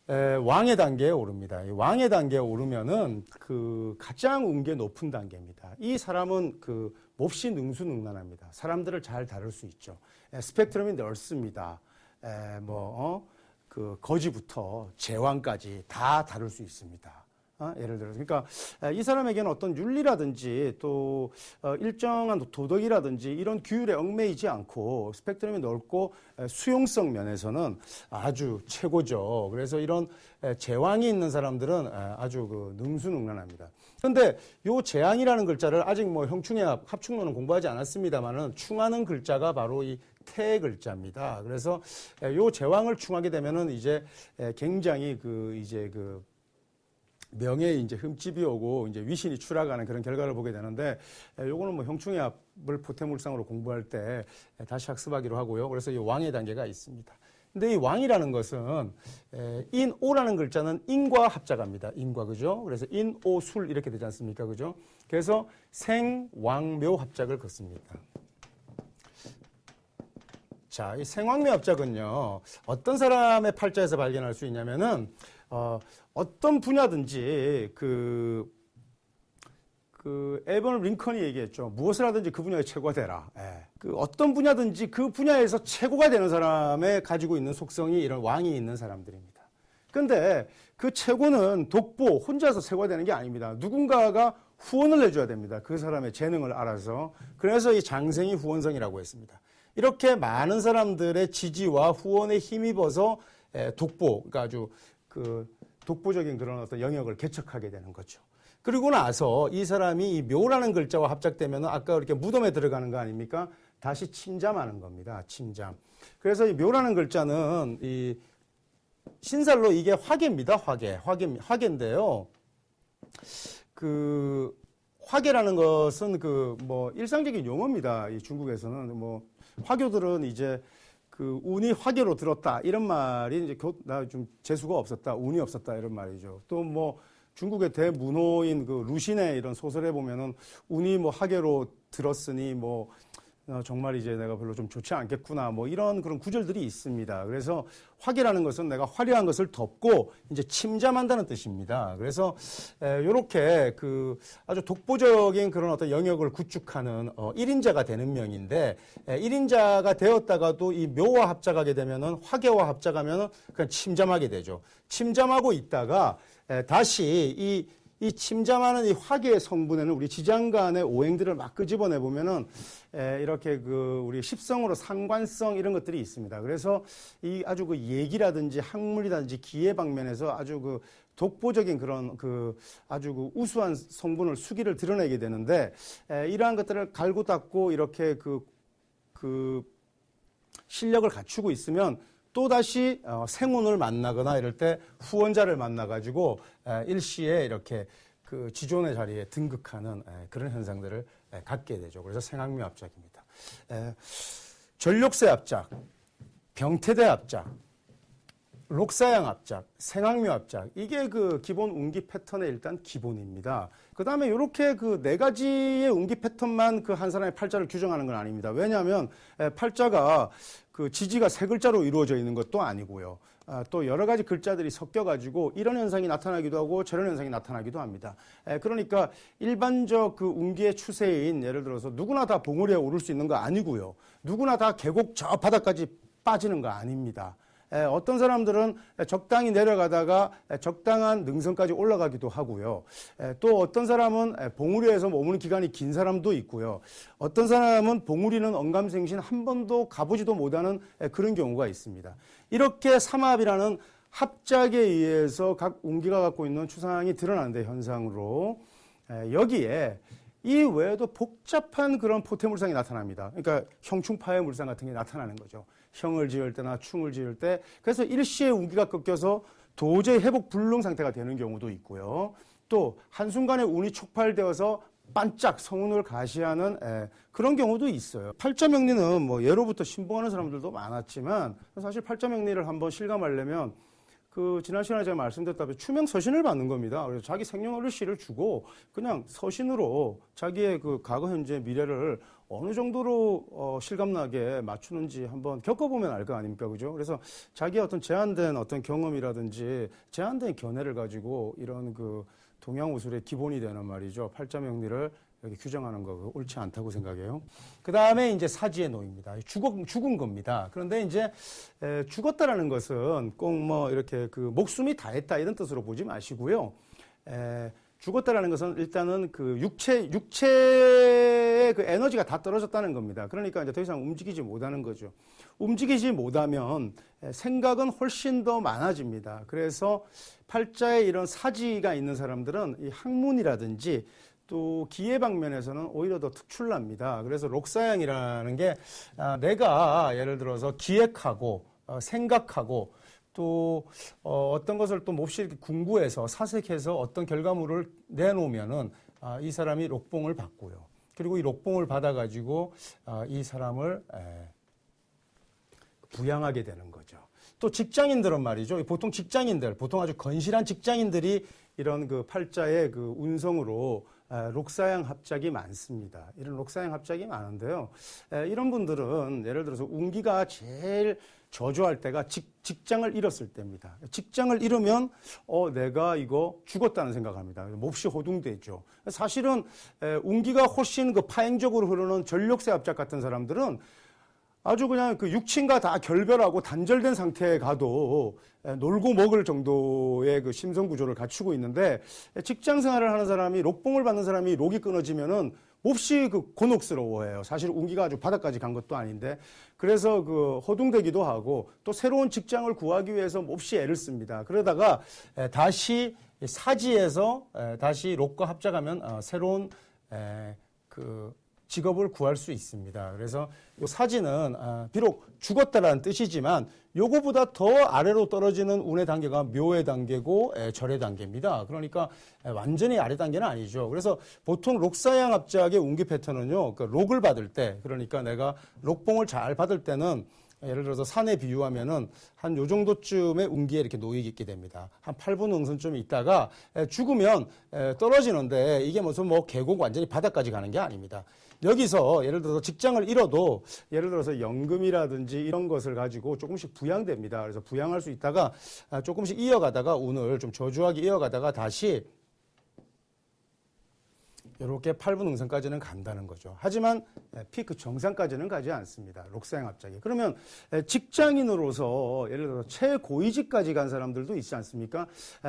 왕의 단계에 오릅니다. 이 왕의 단계에 오르면은 그 가장 운계 높은 단계입니다. 이 사람은 그 몹시 능수능란합니다. 사람들을 잘 다룰 수 있죠. 스펙트럼이 넓습니다. 그 거지부터 제왕까지 다 다룰 수 있습니다. 예를 들어서 그러니까 이 사람에게는 어떤 윤리라든지 또 일정한 도덕이라든지 이런 규율에 얽매이지 않고 스펙트럼이 넓고 수용성 면에서는 아주 최고죠. 그래서 이런 제왕이 있는 사람들은 아주 그 능수능란합니다. 그런데 요 제왕이라는 글자를 아직 뭐 형충의 합충론은 공부하지 않았습니다만은 충하는 글자가 바로 이 태 글자입니다. 그래서 요 제왕을 충하게 되면은 이제 굉장히 명예에 이제 흠집이 오고 이제 위신이 추락하는 그런 결과를 보게 되는데 요거는 뭐 형충의합을 포태물상으로 공부할 때 다시 학습하기로 하고요. 그래서 이 왕의 단계가 있습니다. 근데 이 왕이라는 것은 인오라는 글자는 인과 합작합니다. 인과 그죠? 그래서 인오술 이렇게 되지 않습니까? 그죠? 그래서 생왕묘 합작을 긋습니다. 자, 이 생왕묘 합작은요. 어떤 사람의 팔자에서 발견할 수 있냐면은 어떤 분야든지 그 에버너 링컨이 얘기했죠. 무엇을 하든지 그 분야에 최고가 되라. 그 어떤 분야든지 그 분야에서 최고가 되는 사람의 가지고 있는 속성이 이런 왕이 있는 사람들입니다. 근데 그 최고는 독보 혼자서 최고가 되는 게 아닙니다. 누군가가 후원을 해줘야 됩니다. 그 사람의 재능을 알아서. 그래서 이 장생이 후원성이라고 했습니다. 이렇게 많은 사람들의 지지와 후원에 힘입어서 독보, 그러니까 아주 그 독보적인 그런 어떤 영역을 개척하게 되는 거죠. 그리고 나서 이 사람이 이 묘라는 글자와 합작되면 아까 이렇게 무덤에 들어가는 거 아닙니까? 다시 침잠하는 겁니다. 침잠. 그래서 이 묘라는 글자는 이 신살로 이게 화계입니다. 화계인데요. 그 화계라는 것은 그 뭐 일상적인 용어입니다. 이 중국에서는 뭐 화교들은 이제 그 운이 화계로 들었다 이런 말이 이제 나 좀 재수가 없었다, 운이 없었다 이런 말이죠. 또 뭐 중국의 대문호인 그 루신의 이런 소설에 보면은 운이 뭐 화계로 들었으니 뭐 정말 이제 내가 별로 좀 좋지 않겠구나 뭐 이런 그런 구절들이 있습니다. 그래서 화계라는 것은 내가 화려한 것을 덮고 이제 침잠한다는 뜻입니다. 그래서 요렇게 그 아주 독보적인 그런 어떤 영역을 구축하는 1인자가 되는 명인데 1인자가 되었다가도 이 묘와 합작하게 되면은 화계와 합작하면은 그냥 침잠하게 되죠. 침잠하고 있다가 다시 이 침잠하는 이 화계의 성분에는 우리 지장간의 오행들을 막 끄집어내 보면은 이렇게 그 우리 십성으로 상관성 이런 것들이 있습니다. 그래서 이 아주 그 얘기라든지 학문이라든지 기회 방면에서 아주 그 독보적인 그런 그 아주 그 우수한 성분을 수기를 드러내게 되는데 이러한 것들을 갈고 닦고 이렇게 그 실력을 갖추고 있으면 또다시 생운을 만나거나 이럴 때 후원자를 만나가지고 일시에 이렇게 그 지존의 자리에 등극하는 그런 현상들을 갖게 되죠. 그래서 생학묘 합작입니다. 전력세 합작, 병태대 합작, 록사양 합작, 생학묘 합작, 이게 그 기본 운기 패턴의 일단 기본입니다. 그 다음에 이렇게 그 네 가지의 운기 패턴만 그 한 사람의 팔자를 규정하는 건 아닙니다. 왜냐하면 팔자가 그 지지가 세 글자로 이루어져 있는 것도 아니고요. 또 여러 가지 글자들이 섞여가지고 이런 현상이 나타나기도 하고 저런 현상이 나타나기도 합니다. 그러니까 일반적 그 운기의 추세인 예를 들어서 누구나 다 봉우리에 오를 수 있는 거 아니고요. 누구나 다 계곡 저 바닥까지 빠지는 거 아닙니다. 어떤 사람들은 적당히 내려가다가 적당한 능선까지 올라가기도 하고요. 또 어떤 사람은 봉우리에서 머무는 기간이 긴 사람도 있고요. 어떤 사람은 봉우리는 언감생신 한 번도 가보지도 못하는 그런 경우가 있습니다. 이렇게 삼합이라는 합작에 의해서 각 운기가 갖고 있는 추상이 드러나는데 현상으로 여기에 이 외에도 복잡한 그런 포태물상이 나타납니다. 그러니까 형충파의 물상 같은 게 나타나는 거죠. 형을 지을 때나 충을 지을 때. 그래서 일시에 운기가 꺾여서 도저히 회복 불능 상태가 되는 경우도 있고요. 또 한순간에 운이 촉발되어서 반짝 성운을 가시하는 그런 경우도 있어요. 팔자명리는 뭐 예로부터 신봉하는 사람들도 많았지만 사실 팔자명리를 한번 실감하려면 그 지난 시간에 제가 말씀드렸다시피 추명 서신을 받는 겁니다. 그래서 자기 생년월일시를 주고 그냥 서신으로 자기의 그 과거, 현재, 미래를 어느 정도로 실감나게 맞추는지 한번 겪어보면 알 거 아닙니까, 그죠? 그래서 자기의 어떤 제한된 어떤 경험이라든지 제한된 견해를 가지고 이런 그 동양우술의 기본이 되는 말이죠. 팔자명리를 여기 규정하는 거 옳지 않다고 생각해요. 그 다음에 이제 사지에 놓입니다. 죽은 겁니다. 그런데 이제 죽었다라는 것은 꼭 뭐 이렇게 그 목숨이 다했다 이런 뜻으로 보지 마시고요. 죽었다라는 것은 일단은 그 육체의 그 에너지가 다 떨어졌다는 겁니다. 그러니까 이제 더 이상 움직이지 못하는 거죠. 움직이지 못하면 생각은 훨씬 더 많아집니다. 그래서 팔자에 이런 사지가 있는 사람들은 이 학문이라든지 또 기회 방면에서는 오히려 더 특출납니다. 그래서 록사양이라는 게 내가 예를 들어서 기획하고 생각하고 또 어떤 것을 또 몹시 이렇게 궁구해서 사색해서 어떤 결과물을 내놓으면은 이 사람이 록봉을 받고요. 그리고 이 록봉을 받아가지고 이 사람을 부양하게 되는 거죠. 또 직장인들은 말이죠. 보통 직장인들, 보통 아주 건실한 직장인들이 이런 그 팔자의 그 운성으로 록사양 합작이 많습니다. 이런 록사양 합작이 많은데요. 이런 분들은 예를 들어서 운기가 제일 저조할 때가 직장을 잃었을 때입니다. 직장을 잃으면 내가 이거 죽었다는 생각합니다. 몹시 호둥되죠. 사실은 운기가 훨씬 그 파행적으로 흐르는 전력세 합작 같은 사람들은 아주 그냥 그 육친과 다 결별하고 단절된 상태에 가도 놀고 먹을 정도의 그 심성 구조를 갖추고 있는데 직장 생활을 하는 사람이 록봉을 받는 사람이 록이 끊어지면은 몹시 그 곤혹스러워해요. 사실 운기가 아주 바닥까지 간 것도 아닌데 그래서 그 허둥대기도 하고 또 새로운 직장을 구하기 위해서 몹시 애를 씁니다. 그러다가 다시 사지에서 다시 록과 합작하면 새로운 그 직업을 구할 수 있습니다. 그래서 이 사지는 비록 죽었다라는 뜻이지만 요거보다 더 아래로 떨어지는 운의 단계가 묘의 단계고 절의 단계입니다. 그러니까 완전히 아래 단계는 아니죠. 그래서 보통 록사양 합작의 운기 패턴은요, 그 록을 받을 때, 그러니까 내가 록봉을 잘 받을 때는 예를 들어서 산에 비유하면은 한 요 정도쯤의 운기에 이렇게 놓이게 됩니다. 한 8분 응선쯤 있다가 죽으면 떨어지는데 이게 무슨 뭐 계곡 완전히 바닥까지 가는 게 아닙니다. 여기서 예를 들어서 직장을 잃어도 예를 들어서 연금이라든지 이런 것을 가지고 조금씩 부양됩니다. 그래서 부양할 수 있다가 조금씩 이어가다가 운을 좀 저조하게 이어가다가 다시 이렇게 8분 응선까지는 간다는 거죠. 하지만 피크 정상까지는 가지 않습니다. 록사양 합작이. 그러면 직장인으로서 예를 들어서 최고위직까지 간 사람들도 있지 않습니까?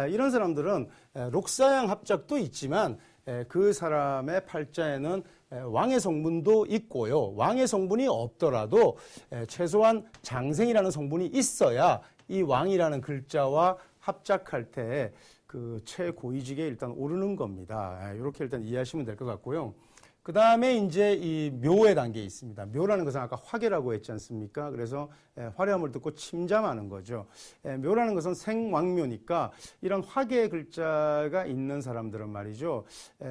이런 사람들은 록사양 합작도 있지만 그 사람의 팔자에는 왕의 성분도 있고요. 왕의 성분이 없더라도 최소한 장생이라는 성분이 있어야 이 왕이라는 글자와 합작할 때 그 최고위직에 일단 오르는 겁니다. 이렇게 일단 이해하시면 될 것 같고요. 그 다음에 이제 이 묘의 단계에 있습니다. 묘라는 것은 아까 화계라고 했지 않습니까? 그래서 화려함을 듣고 침잠하는 거죠. 묘라는 것은 생왕묘니까 이런 화계 글자가 있는 사람들은 말이죠.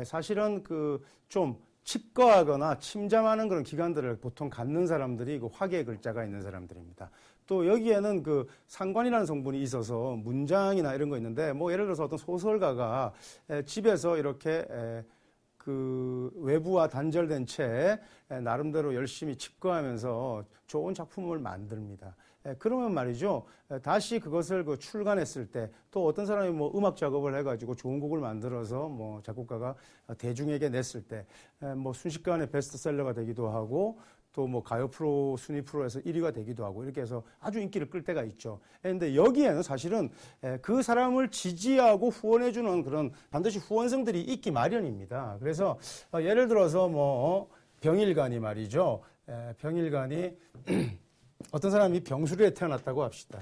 사실은 그 좀 칩거하거나 침잠하는 그런 기간들을 보통 갖는 사람들이 그 화계 글자가 있는 사람들입니다. 또 여기에는 그 상관이라는 성분이 있어서 문장이나 이런 거 있는데 뭐 예를 들어서 어떤 소설가가 집에서 이렇게 그 외부와 단절된 채 나름대로 열심히 칩거하면서 좋은 작품을 만듭니다. 그러면 말이죠. 다시 그것을 그 출간했을 때 또 어떤 사람이 뭐 음악 작업을 해가지고 좋은 곡을 만들어서 뭐 작곡가가 대중에게 냈을 때 뭐 순식간에 베스트셀러가 되기도 하고 또 뭐 가요 프로 순위 프로에서 1위가 되기도 하고 이렇게 해서 아주 인기를 끌 때가 있죠. 그런데 여기에는 사실은 그 사람을 지지하고 후원해주는 그런 반드시 후원성들이 있기 마련입니다. 그래서 예를 들어서 뭐 병일간이 말이죠. 병일간이 어떤 사람이 병수리에 태어났다고 합시다.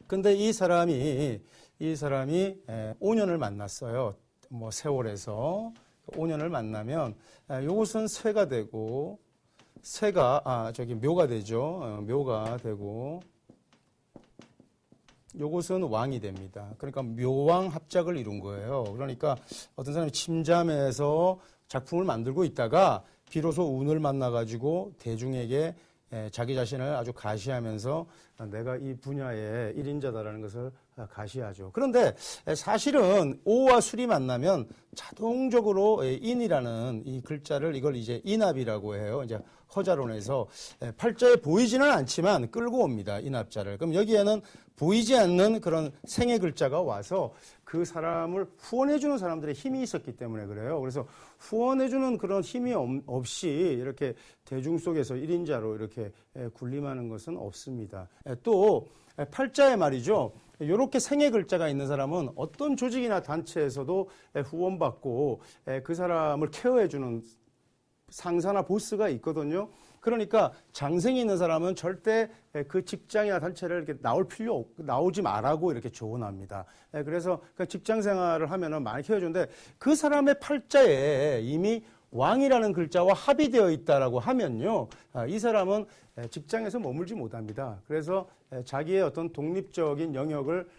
근데 이 사람이 5년을 만났어요. 뭐 세월에서 5년을 만나면 이것은 쇠가 되고 묘가 되죠. 묘가 되고 요것은 왕이 됩니다. 그러니까 묘왕 합작을 이룬 거예요. 그러니까 어떤 사람이 침잠해서 작품을 만들고 있다가 비로소 운을 만나가지고 대중에게 자기 자신을 아주 가시하면서 내가 이 분야의 1인자다라는 것을 가시하죠. 그런데 사실은 오와 술이 만나면 자동적으로 인이라는 이 글자를 이걸 이제 인합이라고 해요. 이제 허자론에서 팔자에 보이지는 않지만 끌고 옵니다. 인합자를. 그럼 여기에는 보이지 않는 그런 생의 글자가 와서 그 사람을 후원해주는 사람들의 힘이 있었기 때문에 그래요. 그래서 후원해주는 그런 힘이 없이 이렇게 대중 속에서 1인자로 이렇게 군림하는 것은 없습니다. 또 팔자에 말이죠. 이렇게 생의 글자가 있는 사람은 어떤 조직이나 단체에서도 후원받고 그 사람을 케어해주는 상사나 보스가 있거든요. 그러니까 장생이 있는 사람은 절대 그 직장이나 단체를 이렇게 나오지 말라고 이렇게 조언합니다. 그래서 그 직장 생활을 하면은 많이 키워주는데 그 사람의 팔자에 이미 왕이라는 글자와 합의되어 있다라고 하면요. 이 사람은 직장에서 머물지 못합니다. 그래서 자기의 어떤 독립적인 영역을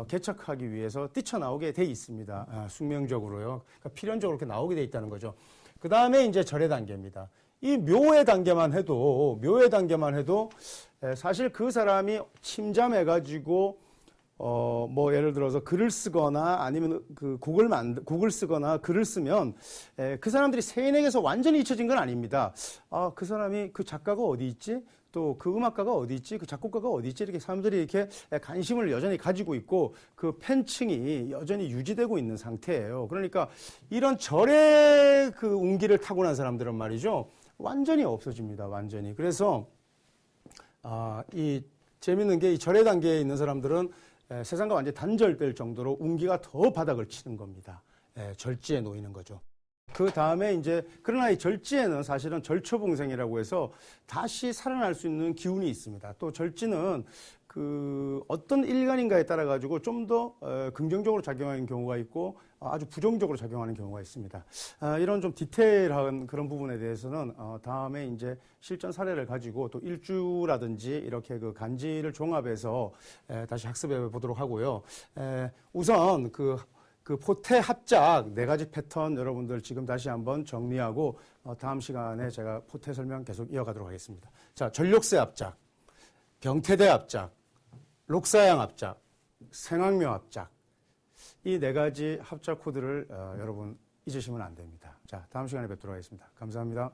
개척하기 위해서 뛰쳐나오게 돼 있습니다. 숙명적으로요. 그러니까 필연적으로 이렇게 나오게 돼 있다는 거죠. 그 다음에 이제 절의 단계입니다. 이 묘의 단계만 해도 사실 그 사람이 침잠해가지고 뭐 예를 들어서 글을 쓰거나 아니면 그 곡을 쓰거나 글을 쓰면 그 사람들이 세인에게서 완전히 잊혀진 건 아닙니다. 그 사람이 그 작가가 어디 있지? 또 그 음악가가 어디 있지? 그 작곡가가 어디 있지? 이렇게 사람들이 이렇게 관심을 여전히 가지고 있고 그 팬층이 여전히 유지되고 있는 상태예요. 그러니까 이런 절의 그 운기를 타고난 사람들은 말이죠. 완전히 없어집니다. 완전히. 그래서 이 재밌는 게 이 절의 단계에 있는 사람들은 세상과 완전히 단절될 정도로 운기가 더 바닥을 치는 겁니다. 절지에 놓이는 거죠. 그 다음에 이제 그러나 이 절지에는 사실은 절초봉생이라고 해서 다시 살아날 수 있는 기운이 있습니다. 또 절지는 그 어떤 일간인가에 따라 가지고 좀 더 긍정적으로 작용하는 경우가 있고 아주 부정적으로 작용하는 경우가 있습니다. 이런 좀 디테일한 그런 부분에 대해서는 다음에 이제 실전 사례를 가지고 또 일주라든지 이렇게 그 간지를 종합해서 다시 학습해 보도록 하고요. 우선 그 포태 합작 4가지 패턴 여러분들 지금 다시 한번 정리하고 다음 시간에 제가 포태 설명 계속 이어가도록 하겠습니다. 자, 전력세 합작, 병태대 합작, 록사양 합작, 생학묘 합작 이 4가지 합작 코드를 여러분 잊으시면 안 됩니다. 자, 다음 시간에 뵙도록 하겠습니다. 감사합니다.